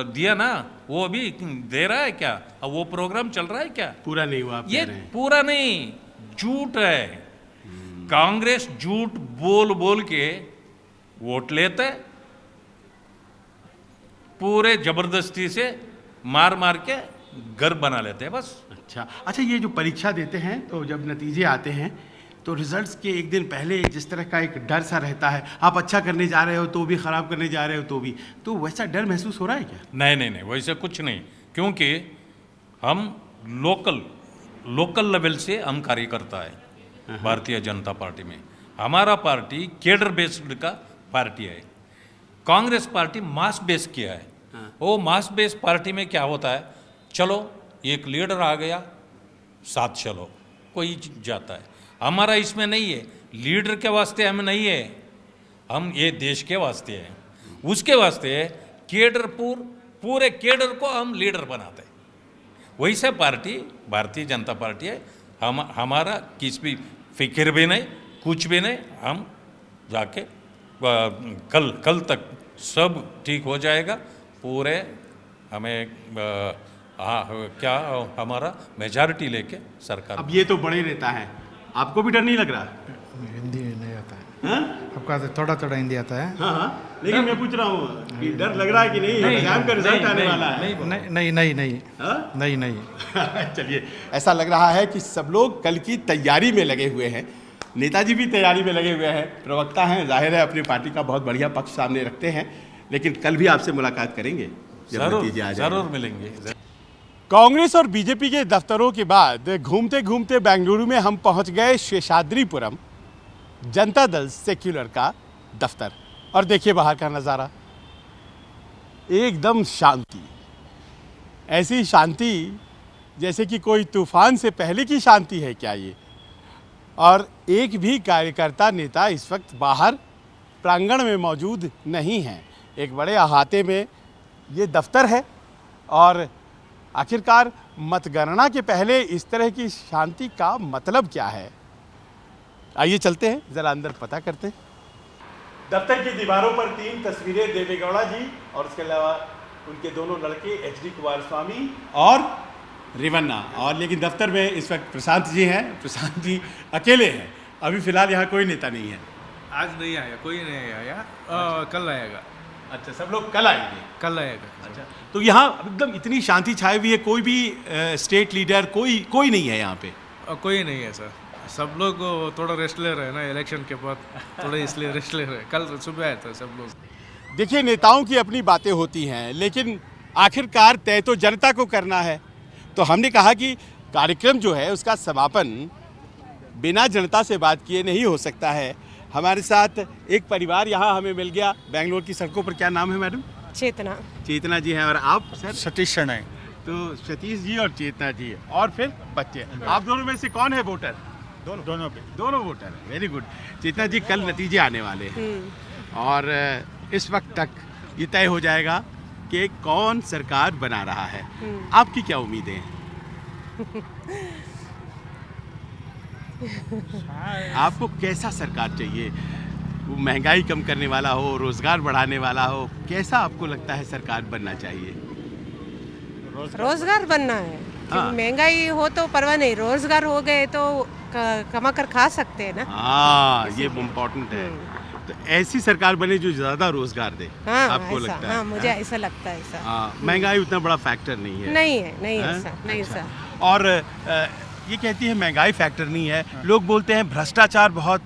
[SPEAKER 10] दिया ना, वो अभी दे रहा है क्या? अब वो प्रोग्राम चल रहा है क्या?
[SPEAKER 1] पूरा नहीं हुआ आप
[SPEAKER 10] ये
[SPEAKER 1] कह रहे हैं।
[SPEAKER 10] पूरा नहीं, झूठ है। कांग्रेस झूठ बोल बोल के वोट लेते, पूरे जबरदस्ती से मार मार के घर बना लेते हैं बस।
[SPEAKER 1] अच्छा, ये जो परीक्षा देते हैं तो जब नतीजे आते हैं तो रिजल्ट्स के एक दिन पहले जिस तरह का एक डर सा रहता है, आप अच्छा करने जा रहे हो तो भी, खराब करने जा रहे हो तो भी, तो वैसा डर महसूस हो रहा है क्या?
[SPEAKER 10] नहीं नहीं नहीं, वैसे कुछ नहीं, क्योंकि हम लोकल लेवल से हम कार्य करता है भारतीय जनता पार्टी में। हमारा पार्टी केडर बेस्ड का पार्टी है। कांग्रेस पार्टी मास बेस किया है। वो मास बेस पार्टी में क्या होता है, चलो एक लीडर आ गया, साथ चलो, कोई जाता है। हमारा इसमें नहीं है। लीडर के वास्ते हम नहीं है, हम ये देश के वास्ते हैं। उसके वास्ते केडर पूरे केडर को हम लीडर बनाते हैं। वैसे पार्टी भारतीय जनता पार्टी है। हमारा किस भी फिक्र भी नहीं, कुछ भी नहीं। हम जाके कल तक सब ठीक हो जाएगा। पूरे हमें क्या हमारा मेजॉरिटी लेके सरकार।
[SPEAKER 1] अब ये तो बड़े नेता हैं, आपको भी डर नहीं लग रहा?
[SPEAKER 9] हिंदी नहीं आता है।
[SPEAKER 1] हाँ?
[SPEAKER 9] आपका थोड़ा थोड़ा हिंदी आता है।
[SPEAKER 1] हाँ, लेकिन मैं पूछ रहा हूँ कि डर लग रहा है कि नहीं? एग्जाम का रिजल्ट आने वाला है।
[SPEAKER 9] नहीं।
[SPEAKER 1] चलिए, ऐसा लग रहा है कि सब लोग कल की तैयारी में लगे हुए हैं। नेताजी भी तैयारी में लगे हुए हैं, प्रवक्ता हैं, जाहिर है अपनी पार्टी का बहुत बढ़िया पक्ष सामने रखते हैं। लेकिन कल भी आपसे मुलाकात करेंगे जब नतीजे आ जाएंगे।
[SPEAKER 10] जरूर मिलेंगे।
[SPEAKER 1] कांग्रेस और बीजेपी के दफ्तरों के बाद घूमते घूमते बेंगलुरु में हम पहुंच गए शेषाद्रीपुरम जनता दल सेक्युलर का दफ्तर। और देखिए बाहर का नज़ारा, एकदम शांति, ऐसी शांति जैसे कि कोई तूफान से पहले की शांति है क्या ये। और एक भी कार्यकर्ता नेता इस वक्त बाहर प्रांगण में मौजूद नहीं है। एक बड़े अहाते में ये दफ्तर है और आखिरकार मतगणना के पहले इस तरह की शांति का मतलब क्या है? आइए चलते हैं, ज़रा अंदर पता करते हैं। दफ्तर की दीवारों पर 3 तस्वीरें देवेगौड़ा जी और उसके अलावा उनके दोनों लड़के HD कुमारस्वामी और रेवन्ना। और लेकिन दफ्तर में इस वक्त प्रशांत जी हैं। प्रशांत जी अकेले हैं, अभी फ़िलहाल यहाँ कोई नेता नहीं है।
[SPEAKER 3] आज नहीं आया, कोई नहीं आया, कल आएगा।
[SPEAKER 1] अच्छा, सब लोग कल आएंगे।
[SPEAKER 3] कल आएगा।
[SPEAKER 1] अच्छा, तो यहाँ एकदम इतनी शांति छाई हुई है, कोई भी स्टेट लीडर कोई नहीं है यहाँ पे?
[SPEAKER 3] कोई नहीं है सर, सब लोग थोड़ा रेस्ट ले रहे हैं ना इलेक्शन के बाद, थोड़ा इसलिए रेस्ट ले रहे हैं। कल सुबह आए थे सब लोग।
[SPEAKER 1] देखिए, नेताओं की अपनी बातें होती हैं, लेकिन आखिरकार तय तो जनता को करना है। तो हमने कहा कि कार्यक्रम जो है उसका समापन बिना जनता से बात किए नहीं हो सकता है। हमारे साथ एक परिवार यहाँ हमें मिल गया बेंगलोर की सड़कों पर। क्या नाम है मैडम?
[SPEAKER 11] चेतना।
[SPEAKER 1] चेतना जी हैं। और आप सर?
[SPEAKER 2] सतीश शर्मा।
[SPEAKER 1] तो सतीश जी और चेतना जी, और फिर बच्चे। आप दोनों में से कौन है वोटर? दोनों वोटर हैं। Very good. चेतना जी, कल नतीजे आने वाले हैं और इस वक्त तक ये तय हो जाएगा कि कौन सरकार बना रहा है। आपकी क्या उम्मीदें हैं? आपको कैसा सरकार चाहिए? वो महंगाई कम करने वाला हो, रोजगार बढ़ाने वाला हो, कैसा आपको लगता है सरकार बनना चाहिए?
[SPEAKER 11] रोजगार बनना है।
[SPEAKER 1] हाँ।
[SPEAKER 11] महंगाई हो तो परवाह नहीं, रोजगार हो गए तो कमा कर खा सकते हैं ना।
[SPEAKER 1] हाँ, ये इम्पोर्टेंट है। तो ऐसी सरकार बने जो ज्यादा रोजगार दे।
[SPEAKER 11] हाँ,
[SPEAKER 1] आपको
[SPEAKER 11] ऐसा,
[SPEAKER 1] लगता है?
[SPEAKER 11] हाँ, मुझे ऐसा लगता है। ऐसा
[SPEAKER 1] हाँ, महंगाई उतना बड़ा फैक्टर नहीं है।
[SPEAKER 11] नहीं
[SPEAKER 1] हाँ?
[SPEAKER 11] ऐसा नहीं
[SPEAKER 1] अच्छा।
[SPEAKER 11] ऐसा।
[SPEAKER 1] और ये कहती है महंगाई फैक्टर नहीं है, लोग बोलते हैं भ्रष्टाचार बहुत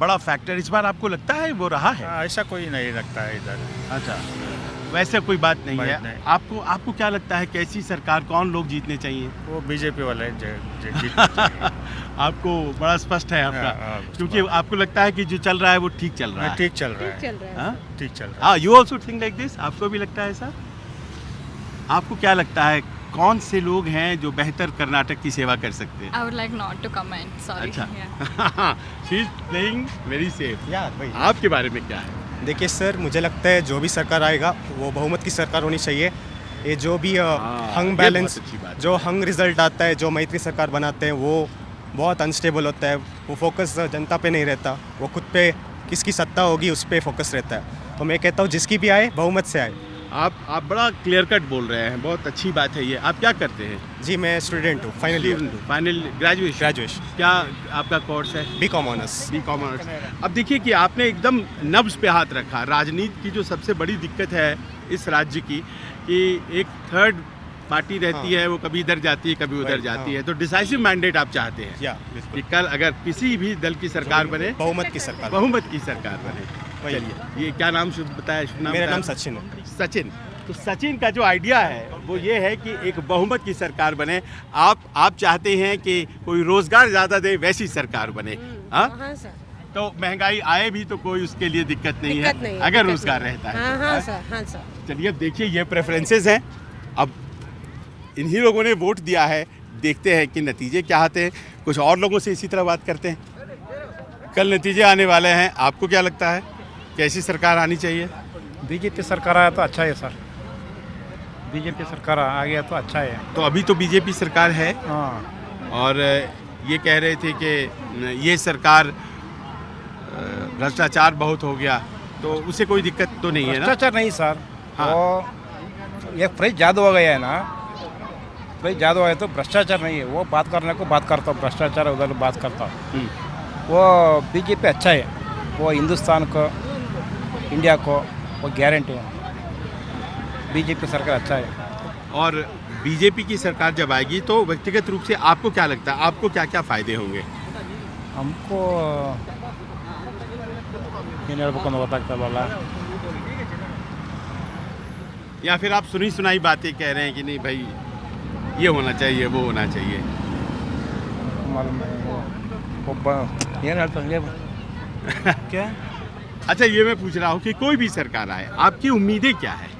[SPEAKER 1] बड़ा फैक्टर। इस बार आपको लगता है वो रहा है?
[SPEAKER 2] ऐसा कोई नहीं लगता है इधर।
[SPEAKER 1] अच्छा, वैसे कोई बात नहीं
[SPEAKER 2] बात
[SPEAKER 1] है।
[SPEAKER 2] नहीं।
[SPEAKER 1] आपको क्या लगता है कैसी सरकार, कौन लोग जीतने चाहिए?
[SPEAKER 2] वो बीजेपी वाले जीतने चाहिए।
[SPEAKER 1] आपको बड़ा स्पष्ट है आपका।
[SPEAKER 2] हाँ,
[SPEAKER 1] क्योंकि आपको लगता है कि जो चल रहा है वो ठीक चल रहा है।
[SPEAKER 2] ठीक चल रहा है।
[SPEAKER 11] चल रहा है।
[SPEAKER 1] हाँ?
[SPEAKER 2] ठीक चल रहा है।
[SPEAKER 1] हाँ, you also think like this? आपको भी लगता है ऐसा? आपको क्या लगता है कौन से लोग हैं जो बेहतर कर्नाटक की सेवा कर सकते हैं?
[SPEAKER 12] I would like not to comment. Sorry.
[SPEAKER 1] अच्छा।
[SPEAKER 12] Yeah.
[SPEAKER 1] She is playing very safe.
[SPEAKER 13] भाई,
[SPEAKER 1] आपके बारे में क्या है?
[SPEAKER 13] देखिए सर, मुझे लगता है जो भी सरकार आएगा वो बहुमत की सरकार होनी चाहिए। ये जो भी हंग
[SPEAKER 1] ये
[SPEAKER 13] बैलेंस,
[SPEAKER 1] बहुत अच्छी बात है।
[SPEAKER 13] जो हंग रिजल्ट आता है, जो मैत्री सरकार बनाते हैं वो बहुत अनस्टेबल होता है। वो फोकस जनता पे नहीं रहता, वो खुद पे किसकी सत्ता होगी उस पर फोकस रहता है। तो मैं कहता हूँ जिसकी भी आए बहुमत से आए।
[SPEAKER 1] आप बड़ा क्लियर कट बोल रहे हैं, बहुत अच्छी बात है ये। आप क्या करते हैं?
[SPEAKER 13] जी मैं स्टूडेंट हूँ, फाइनल ईयर।
[SPEAKER 1] Final graduation. क्या आपका कोर्स है?
[SPEAKER 13] B Com honours.
[SPEAKER 1] B Com honours. अब देखिए कि आपने एकदम नब्ज पे हाथ रखा। राजनीति की जो सबसे बड़ी दिक्कत है इस राज्य की कि एक थर्ड पार्टी रहती है, वो कभी इधर जाती है कभी उधर जाती है। तो डिसाइसिव मैंडेट आप चाहते हैं कि कल अगर किसी भी दल की सरकार बने,
[SPEAKER 13] बहुमत की सरकार
[SPEAKER 1] बने। चलिए, ये क्या नाम बताया?
[SPEAKER 13] मेरा नाम सचिन है।
[SPEAKER 1] सचिन। तो सचिन का जो आइडिया है वो ये है कि एक बहुमत की सरकार बने। आप चाहते हैं कि कोई रोजगार ज़्यादा दे, वैसी सरकार बने। हाँ,
[SPEAKER 11] सर।
[SPEAKER 1] तो महंगाई आए भी तो कोई उसके लिए दिक्कत नहीं है अगर रोजगार रहता है।
[SPEAKER 11] हाँ सर।
[SPEAKER 1] चलिए, अब देखिए ये प्रेफरेंसेस हैं। अब इन्हीं लोगों ने वोट दिया है, देखते हैं कि नतीजे क्या आते हैं। कुछ और लोगों से इसी तरह बात करते हैं। कल नतीजे आने वाले हैं, आपको क्या लगता है कैसी सरकार आनी चाहिए?
[SPEAKER 9] बीजेपी सरकार आया तो अच्छा है सर, बीजेपी सरकार आ गया तो अच्छा है।
[SPEAKER 1] तो अभी तो बीजेपी सरकार है।
[SPEAKER 9] हाँ।
[SPEAKER 1] और ये कह रहे थे कि ये सरकार भ्रष्टाचार बहुत हो गया, तो उसे कोई दिक्कत तो नहीं है ना?
[SPEAKER 9] भ्रष्टाचार नहीं सर।
[SPEAKER 1] हाँ।
[SPEAKER 9] वो ये फ्रिज ज़्यादा हो गया है ना, फ्रिज ज़्यादा हो गया तो भ्रष्टाचार नहीं है। वो बात करने को बात करता हूँ, भ्रष्टाचार उधर बात करता हूँ। वो बीजेपी अच्छा है, वो हिंदुस्तान को, इंडिया को वो गारंटी है। बीजेपी सरकार अच्छा है।
[SPEAKER 1] और बीजेपी की सरकार जब आएगी तो व्यक्तिगत रूप से आपको क्या लगता है, आपको क्या क्या फ़ायदे होंगे?
[SPEAKER 9] हमको ಏನು ಹೇಳ್ಬೇಕು ಅಂತ ಗೊತ್ತಾಗ್ತಲ್ಲ।
[SPEAKER 1] या फिर आप सुनी सुनाई बातें कह रहे हैं कि नहीं भाई ये होना चाहिए वो होना चाहिए?
[SPEAKER 9] ಒಬ್ಬ ಏನು ಹೇಳ್ತಾನೆ क्या?
[SPEAKER 1] अच्छा, ये मैं पूछ रहा हूँ कि कोई भी सरकार आए, आपकी उम्मीदें क्या है?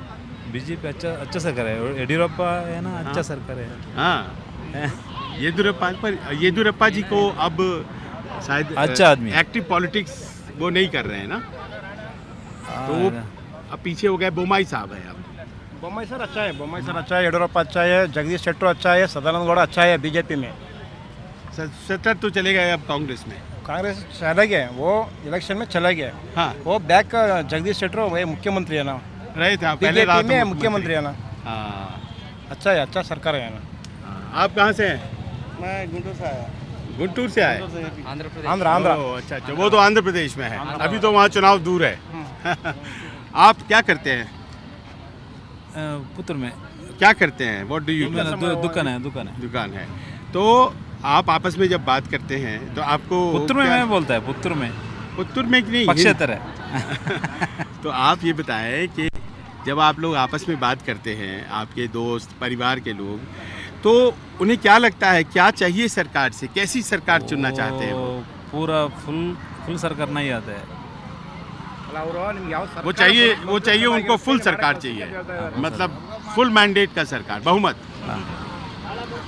[SPEAKER 3] बीजेपी अच्छा सरकार है, येडियुरप्पा है ना, अच्छा सरकार है।
[SPEAKER 1] हाँ, येदियुरप्पा जी को अब शायद
[SPEAKER 3] अच्छा आदमी,
[SPEAKER 1] एक्टिव पॉलिटिक्स वो नहीं कर रहे हैं ना, तो वो अब पीछे हो गए। बोमाई साहब है अब।
[SPEAKER 9] बोम्मई सर अच्छा है, बोम्मई सर अच्छा है, येडियुरप्पा अच्छा है, जगदीश शेट्टर अच्छा है, सदानंद गौड़ा अच्छा है बीजेपी में।
[SPEAKER 1] सत्तर तो चले गए अब कांग्रेस में।
[SPEAKER 9] कांग्रेस चला गया, वो इलेक्शन में चला गया।
[SPEAKER 1] हाँ,
[SPEAKER 9] वो बैक जगदीश शेट्टर वही मुख्यमंत्री है ना,
[SPEAKER 1] रहे थे पहले रात
[SPEAKER 9] में मुख्यमंत्री है ना।
[SPEAKER 1] हाँ,
[SPEAKER 9] अच्छा है, अच्छा सरकार है ना।
[SPEAKER 1] आप कहाँ से हैं?
[SPEAKER 9] मैं गुंटूर से आया।
[SPEAKER 1] गुंटूर से आए?
[SPEAKER 9] आंध्र।
[SPEAKER 1] अच्छा, वो तो आंध्र प्रदेश में है। अभी तो वहाँ चुनाव दूर है। आप क्या करते हैं?
[SPEAKER 3] पुत्र में
[SPEAKER 1] क्या करते हैं? What do you?
[SPEAKER 3] दुकान है
[SPEAKER 1] दुकान है। तो आप आपस में जब बात करते हैं तो आपको
[SPEAKER 3] पुत्र में
[SPEAKER 1] क्या-
[SPEAKER 3] मैं बोलता है पुत्र में
[SPEAKER 1] नहीं
[SPEAKER 3] पक्षेतर है
[SPEAKER 1] तो आप ये बताएं कि जब आप लोग आपस में बात करते हैं, आपके दोस्त परिवार के लोग, तो उन्हें क्या लगता है, क्या चाहिए सरकार से, कैसी सरकार चुनना चाहते हैं वो?
[SPEAKER 3] पूरा फुल सरकार नहीं आता है
[SPEAKER 1] वो चाहिए उनको फुल सरकार चाहिए, मतलब फुल मैंडेट का सरकार, बहुमत।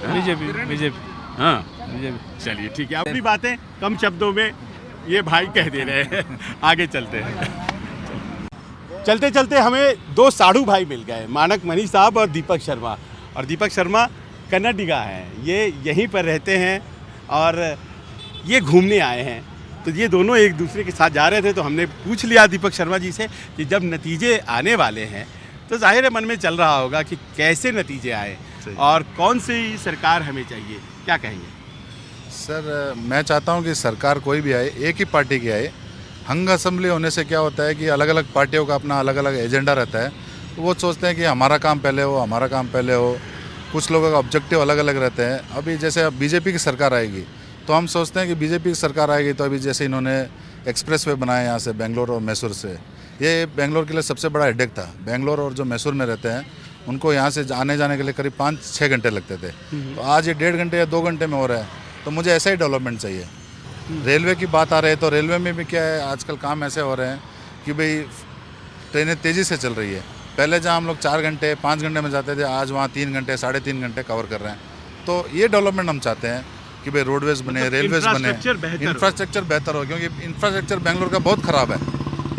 [SPEAKER 3] बीजेपी
[SPEAKER 1] हाँ चलिए ठीक है, अपनी बातें कम शब्दों में ये भाई कह दे रहे हैं। आगे चलते हैं। चलते चलते हमें दो साधु भाई मिल गए, मानक मनी साहब और दीपक शर्मा। और दीपक शर्मा कन्नडिगा हैं, ये यहीं पर रहते हैं और ये घूमने आए हैं। तो ये दोनों एक दूसरे के साथ जा रहे थे, तो हमने पूछ लिया दीपक शर्मा जी से कि जब नतीजे आने वाले हैं तो जाहिर है मन में चल रहा होगा कि कैसे नतीजे आए और कौन सी सरकार हमें चाहिए, क्या कहेंगे?
[SPEAKER 14] सर मैं चाहता हूं कि सरकार कोई भी आए, एक ही पार्टी की आए। हंग असेंबली होने से क्या होता है कि अलग अलग पार्टियों का अपना अलग अलग एजेंडा रहता है, तो वो सोचते हैं कि हमारा काम पहले हो, हमारा काम पहले हो। कुछ लोगों का ऑब्जेक्टिव अलग अलग रहते हैं। अभी जैसे अब बीजेपी की सरकार आएगी तो हम सोचते हैं कि बीजेपी की सरकार आएगी तो अभी जैसे इन्होंने एक्सप्रेस वे बनाया यहाँ से बेंगलोर और मैसूर से, ये बेंगलोर के लिए सबसे बड़ा हेडेक था। बेंगलोर और जो मैसूर में रहते हैं उनको यहाँ से आने जाने के लिए करीब 5-6 घंटे लगते थे, तो आज ये 1.5 घंटे या 2 घंटे में हो रहा है। तो मुझे ऐसा ही डेवलपमेंट चाहिए। रेलवे की बात आ रही है तो रेलवे में भी क्या है, आजकल काम ऐसे हो रहे हैं कि भाई ट्रेनें तेज़ी से चल रही है। पहले जहाँ हम लोग 4 घंटे 5 घंटे में जाते थे, आज वहाँ 3 घंटे 3.5 घंटे कवर कर रहे हैं। तो ये डेवलपमेंट हम चाहते हैं कि भाई रोडवेज बने, रेलवेज बने, इंफ्रास्ट्रक्चर बेहतर हो, क्योंकि इंफ्रास्ट्रक्चर बेंगलोर का बहुत ख़राब है।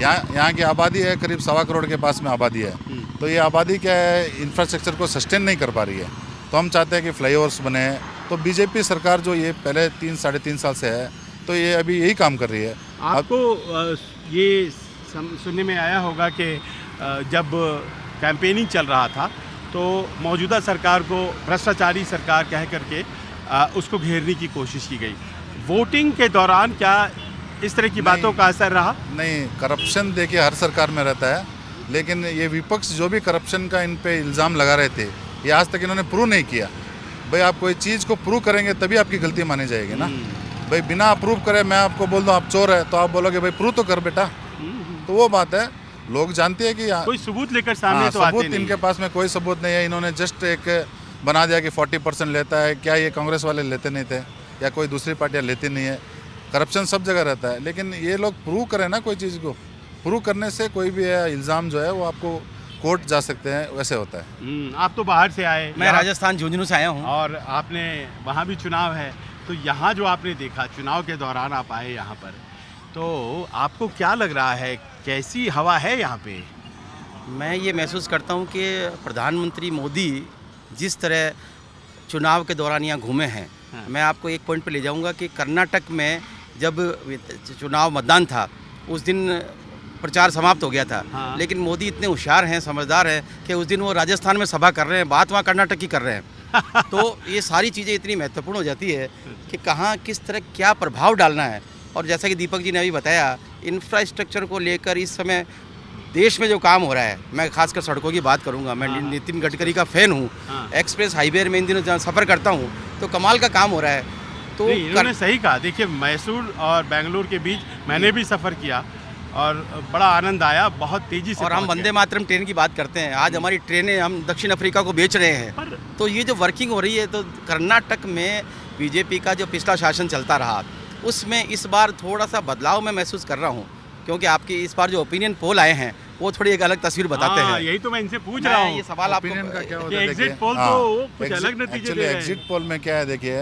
[SPEAKER 14] यहाँ की आबादी है करीब 1.25 करोड़ के पास में आबादी है, तो ये आबादी क्या है, इंफ्रास्ट्रक्चर को सस्टेन नहीं कर पा रही है। तो हम चाहते हैं कि फ्लाईओवर्स बने। तो बीजेपी सरकार जो ये पहले 3-3.5 साल से है, तो ये अभी यही काम कर रही है।
[SPEAKER 1] आपको ये सुनने में आया होगा कि जब कैंपेनिंग चल रहा था तो मौजूदा सरकार को भ्रष्टाचारी सरकार कह करके उसको घेरने की कोशिश की गई। वोटिंग के दौरान क्या इस तरह की बातों का असर रहा?
[SPEAKER 14] नहीं, करप्शन देखिए हर सरकार में रहता है, लेकिन ये विपक्ष जो भी करप्शन का इन पे इल्ज़ाम लगा रहे थे, ये आज तक इन्होंने प्रूव नहीं किया। भाई आप कोई चीज़ को प्रूव करेंगे तभी आपकी गलती मानी जाएगी ना। भाई बिना अप्रूव करे मैं आपको बोल दूँ आप चोर है, तो आप बोलोगे भाई प्रूव तो कर बेटा। तो वो बात है, लोग जानते हैं कि
[SPEAKER 1] कोई सबूत लेकर सामने तो आते नहीं।
[SPEAKER 14] इनके पास में कोई सबूत नहीं है। इन्होंने जस्ट एक बना दिया कि 40% लेता है। क्या ये कांग्रेस वाले लेते नहीं थे या कोई दूसरी पार्टियाँ लेती नहीं है? करप्शन सब जगह रहता है, लेकिन ये लोग प्रूव करें ना कोई चीज़ को। प्रूव करने से कोई भी इल्ज़ाम जो है वो आपको कोर्ट जा सकते हैं, वैसे होता है।
[SPEAKER 1] आप तो बाहर से आए,
[SPEAKER 15] मैं राजस्थान झुंझुनू से आया हूँ,
[SPEAKER 1] और आपने वहाँ भी चुनाव है, तो यहाँ जो आपने देखा चुनाव के दौरान आप आए यहाँ पर, तो आपको क्या लग रहा है, कैसी हवा है यहाँ पे?
[SPEAKER 15] मैं ये महसूस करता हूँ कि प्रधानमंत्री मोदी जिस तरह चुनाव के दौरान यहाँ घूमे हैं, मैं आपको एक पॉइंट पे ले जाऊँगा कि कर्नाटक में जब चुनाव मतदान था उस दिन प्रचार समाप्त हो गया था, लेकिन मोदी इतने होशियार हैं, समझदार हैं कि उस दिन वो राजस्थान में सभा कर रहे हैं, बात वहाँ कर्नाटक की कर रहे हैं। तो ये सारी चीज़ें इतनी महत्वपूर्ण हो जाती है कि कहाँ किस तरह क्या प्रभाव डालना है। और जैसा कि दीपक जी ने अभी बताया, इंफ्रास्ट्रक्चर को लेकर इस समय देश में जो काम हो रहा है, मैं खासकर सड़कों की बात करूंगा। मैं नितिन गडकरी का फ़ैन हूँ। एक्सप्रेस हाईवे में इन दिनों जहाँ सफ़र करता हूँ तो कमाल का काम हो रहा है। तो
[SPEAKER 1] इन्होंने सही कहा। देखिए, मैसूर और बेंगलुरु के बीच मैंने भी सफ़र किया और बड़ा आनंद आया, बहुत तेज़ी से।
[SPEAKER 15] और हम वंदे मातरम ट्रेन की बात करते हैं, आज हमारी ट्रेनें हम दक्षिण अफ्रीका को बेच रहे हैं। तो ये जो वर्किंग हो रही है, तो कर्नाटक में बीजेपी का जो पिछला शासन चलता रहा उसमें इस बार थोड़ा सा बदलाव मैं महसूस कर रहा हूँ, क्योंकि आपकी इस बार जो ओपिनियन पोल आए हैं वो थोड़ी एक अलग तस्वीर बताते हैं।
[SPEAKER 1] यही तो मैं इनसे पूछ रहा हूँ।
[SPEAKER 15] ये सवाल आपको
[SPEAKER 14] क्या होता है,
[SPEAKER 1] एग्जिट पोल तो कुछ अलग नतीजे दे रहे हैं।
[SPEAKER 14] एग्जिट पोल में क्या है, देखिए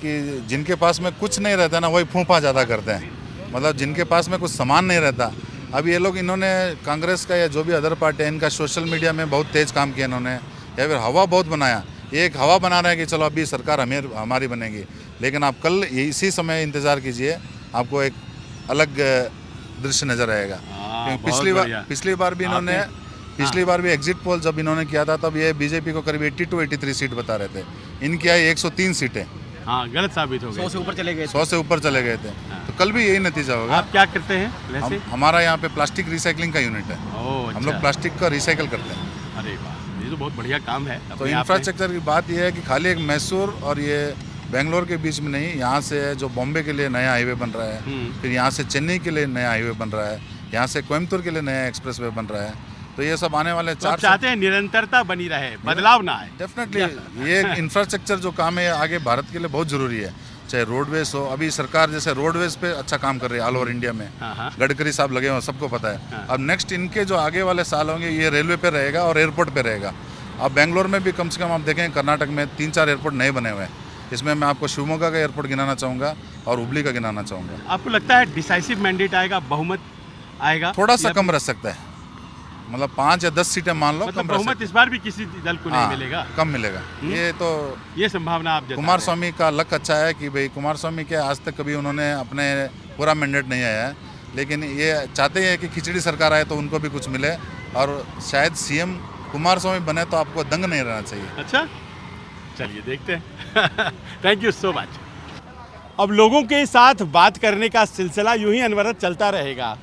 [SPEAKER 14] कि जिनके पास में कुछ नहीं रहता ना, वही फूंफा ज़्यादा करते हैं। मतलब जिनके पास में कुछ सामान नहीं रहता। अब ये लोग, इन्होंने कांग्रेस का या जो भी अदर पार्टी है, इनका सोशल मीडिया में बहुत तेज़ काम किया इन्होंने, या फिर हवा बहुत बनाया। ये एक हवा बना रहे हैं कि चलो अभी सरकार हमारी बनेगी, लेकिन आप कल इसी समय इंतज़ार कीजिए, आपको एक अलग दृश्य नज़र आएगा। पिछली बार भी इन्होंने पिछली बार भी एग्जिट पोल जब इन्होंने किया था, तब ये बीजेपी को करीब 82-83 सीट बता रहे थे। इनकी आई 103 सीटें।
[SPEAKER 1] हाँ, गलत साबित हो गए।
[SPEAKER 15] 100 से ऊपर चले गए
[SPEAKER 14] 100 से ऊपर चले गए थे। तो कल भी यही नतीजा होगा।
[SPEAKER 1] आप क्या करते हैं वैसे?
[SPEAKER 14] हमारा यहाँ पे प्लास्टिक रिसाइकलिंग का यूनिट है।
[SPEAKER 1] ओह,
[SPEAKER 14] हम लोग
[SPEAKER 1] अच्छा।
[SPEAKER 14] प्लास्टिक का रिसाइकल करते हैं।
[SPEAKER 1] अरे वाह, ये तो बहुत बढ़िया काम है।
[SPEAKER 14] तो
[SPEAKER 1] अपने आप में।
[SPEAKER 14] इंफ्रास्ट्रक्चर की बात यह है कि खाली एक मैसूर और ये बेंगलोर के बीच में नहीं, यहाँ से जो बॉम्बे के लिए नया हाईवे बन रहा है, फिर यहाँ से चेन्नई के लिए नया हाईवे बन रहा है, यहाँ से कोयम्बतूर के लिए नया एक्सप्रेसवे बन रहा है। तो ये सब आने वाले
[SPEAKER 1] तो आप चाहते हैं निरंतरता बनी रहे, बदलाव ना आए।
[SPEAKER 14] डेफिनेटली ये इंफ्रास्ट्रक्चर जो काम है आगे भारत के लिए बहुत ज़रूरी है। चाहे रोडवेज हो, अभी सरकार जैसे रोडवेज पे अच्छा काम कर रही है ऑल ओवर इंडिया में। गडकरी साहब लगे हुए सबको पता है। अब नेक्स्ट इनके जो आगे वाले साल होंगे ये रेलवे पे रहेगा और एयरपोर्ट पे रहेगा। अब बेंगलोर में भी कम से कम आप देखें कर्नाटक में 3-4 एयरपोर्ट नए बने हुए हैं। इसमें मैं आपको शिवमोगा का एयरपोर्ट गिनाना चाहूँगा और हुबली का गिनाना चाहूँगा।
[SPEAKER 1] आपको लगता है डिसाइसिव मैंडेट आएगा, बहुमत आएगा?
[SPEAKER 14] थोड़ा सा कम रह सकता है, मतलब 5 या 10 सीटें मान लो।
[SPEAKER 1] मतलब
[SPEAKER 14] कम रह
[SPEAKER 1] बहुमत इस बार भी किसी दल को नहीं मिलेगा?
[SPEAKER 14] कम मिलेगा। ये तो
[SPEAKER 1] ये संभावना आप
[SPEAKER 14] कुमार स्वामी का लक अच्छा है कि भाई कुमार स्वामी के आज तक कभी उन्होंने अपने पूरा मैंडेट नहीं आया है, लेकिन ये चाहते हैं कि खिचड़ी सरकार आए तो उनको भी कुछ मिले और शायद सीएम कुमार स्वामी बने तो आपको दंग नहीं रहना चाहिए।
[SPEAKER 1] अच्छा, चलिए देखते हैं। Thank you so much. अब लोगों के साथ बात करने का सिलसिला यूं ही अनवरत चलता रहेगा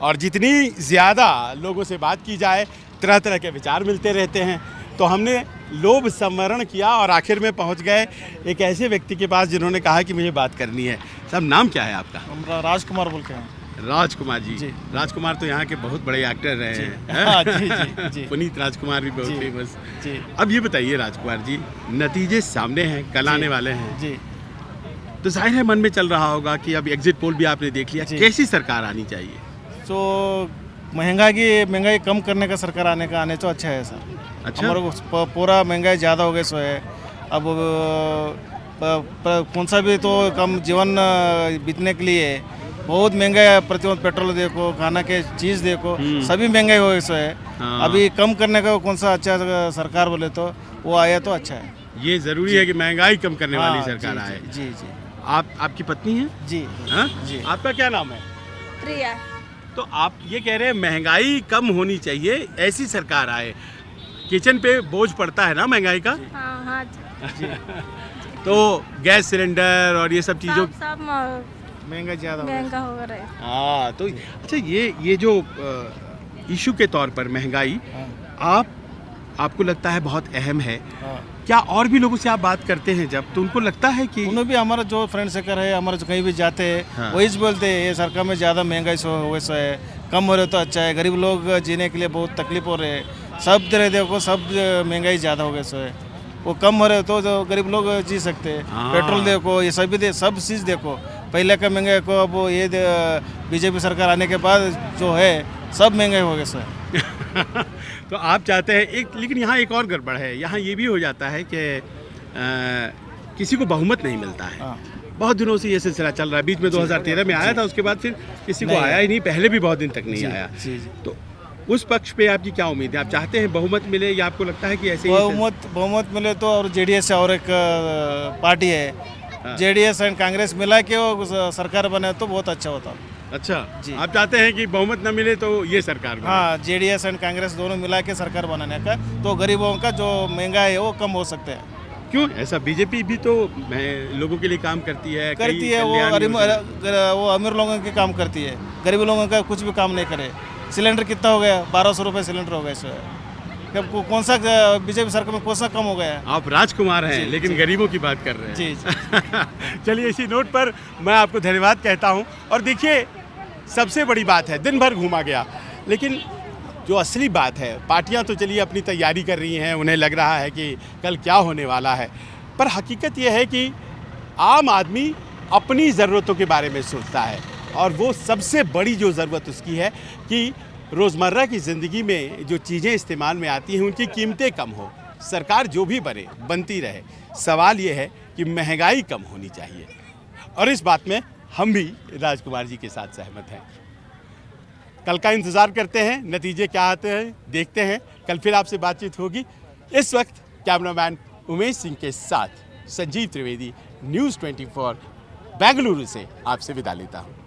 [SPEAKER 1] और जितनी ज़्यादा लोगों से बात की जाए तरह तरह के विचार मिलते रहते हैं। तो हमने लोभ संवरण किया और आखिर में पहुंच गए एक ऐसे व्यक्ति के पास जिन्होंने कहा कि मुझे बात करनी है। साहब, नाम क्या है आपका?
[SPEAKER 4] राजकुमार बोल के हैं।
[SPEAKER 1] राजकुमार जी। राजकुमार तो यहाँ के बहुत बड़े एक्टर रहे हैं।
[SPEAKER 4] हाँ, जी।
[SPEAKER 1] पुनीत राजकुमार भी बहुत फेमस।
[SPEAKER 4] जी।
[SPEAKER 1] अब ये बताइए राजकुमार जी, नतीजे सामने हैं, कल आने वाले हैं
[SPEAKER 4] जी।
[SPEAKER 1] तो जाहिर है मन में चल रहा होगा कि अब एग्जिट पोल भी आपने देख लिया, कैसी सरकार आनी चाहिए?
[SPEAKER 4] तो महंगाई कम करने का सरकार आने तो अच्छा है सर।
[SPEAKER 1] अच्छा।
[SPEAKER 4] हमारे को पूरा महंगाई ज़्यादा हो गई सो है। अब कौन सा भी तो कम जीवन बीतने के लिए बहुत महंगा है। प्रतिदिन पेट्रोल देखो, खाना के चीज़ देखो, सभी महंगाई हो गई सो है। अभी कम करने का कौन सा अच्छा सरकार बोले तो वो आया तो अच्छा है।
[SPEAKER 1] ये ज़रूरी है कि महंगाई कम करने वाली सरकार आए।
[SPEAKER 4] जी।
[SPEAKER 1] आपकी पत्नी है?
[SPEAKER 4] जी।
[SPEAKER 1] हाँ?
[SPEAKER 4] जी।
[SPEAKER 1] आपका क्या नाम है?
[SPEAKER 12] प्रिया।
[SPEAKER 1] तो आप ये कह रहे हैं महंगाई कम होनी चाहिए, ऐसी सरकार आए। किचन पे बोझ पड़ता है ना महंगाई का?
[SPEAKER 12] हाँ जी।
[SPEAKER 1] तो गैस सिलेंडर और ये सब चीज़ों
[SPEAKER 12] सब
[SPEAKER 4] महंगा ज़्यादा
[SPEAKER 12] हो रहा है।
[SPEAKER 1] हाँ, तो अच्छा ये जो इशू के तौर पर महंगाई आपको लगता है बहुत अहम है। क्या और भी लोगों से आप बात करते हैं जब, तो उनको लगता है कि
[SPEAKER 4] उन्हें भी हमारा जो फ्रेंड सर्कल है, हमारे जो कहीं भी जाते हैं वही बोलते हैं ये सरकार में ज़्यादा महंगाई वैसा है, कम हो रहे तो अच्छा है। गरीब लोग जीने के लिए बहुत तकलीफ हो रहे हैं। सब तरह देखो, सब महंगाई ज़्यादा हो गई सो है। वो कम हो रहे तो जो गरीब लोग जी सकते हैं। पेट्रोल देखो, ये सभी सब चीज़ देखो, पहले का महंगाई को अब ये बीजेपी सरकार आने के बाद जो है सब महंगाई हो गए सो है।
[SPEAKER 1] तो आप चाहते हैं लेकिन यहाँ एक और गड़बड़ है। यहाँ ये भी हो जाता है कि किसी को बहुमत नहीं मिलता है। बहुत दिनों से ये सिलसिला चल रहा है। बीच में 2013 में आया था, उसके बाद फिर किसी को आया ही नहीं, पहले भी बहुत दिन तक नहीं आया। तो उस पक्ष पे आपकी क्या उम्मीद है? आप चाहते हैं बहुमत मिले या आपको लगता है कि ऐसे
[SPEAKER 4] बहुमत मिले तो, और जेडीएस और एक पार्टी है, जेडीएस एंड कांग्रेस मिला के वो सरकार बने तो बहुत अच्छा होता।
[SPEAKER 1] अच्छा जी। आप चाहते हैं कि बहुमत न मिले तो ये सरकार बने?
[SPEAKER 4] हाँ, जेडीएस एंड कांग्रेस दोनों मिला के सरकार बनाने का, तो गरीबों का जो महंगाई है वो कम हो सकते हैं।
[SPEAKER 1] क्यों ऐसा? बीजेपी भी तो लोगों के लिए काम करती है।
[SPEAKER 4] वो अमीर लोगों के काम करती है, गरीब लोगों का कुछ भी काम नहीं करे। सिलेंडर कितना हो गया? 1200 रुपये सिलेंडर हो गया इस कौन सा बीजेपी सरकार में कौन सा कम हो गया?
[SPEAKER 1] आप राजकुमार हैं लेकिन गरीबों की बात कर रहे हैं।
[SPEAKER 4] जी।
[SPEAKER 1] चलिए, इसी नोट पर मैं आपको धन्यवाद कहता हूं। और देखिए, सबसे बड़ी बात है, दिन भर घूमा गया, लेकिन जो असली बात है, पार्टियां तो चलिए अपनी तैयारी कर रही हैं, उन्हें लग रहा है कि कल क्या होने वाला है, पर हकीकत यह है कि आम आदमी अपनी ज़रूरतों के बारे में सोचता है। और वो सबसे बड़ी जो ज़रूरत उसकी है कि रोज़मर्रा की ज़िंदगी में जो चीज़ें इस्तेमाल में आती हैं उनकी कीमतें कम हो। सरकार जो भी बने, बनती रहे, सवाल ये है कि महंगाई कम होनी चाहिए। और इस बात में हम भी राजकुमार जी के साथ सहमत हैं। कल का इंतज़ार करते हैं, नतीजे क्या आते हैं देखते हैं। कल फिर आपसे बातचीत होगी। इस वक्त कैमरामैन उमेश सिंह के साथ संजीव त्रिवेदी, न्यूज़ 24 बेंगलुरु से आपसे विदा लेता हूँ।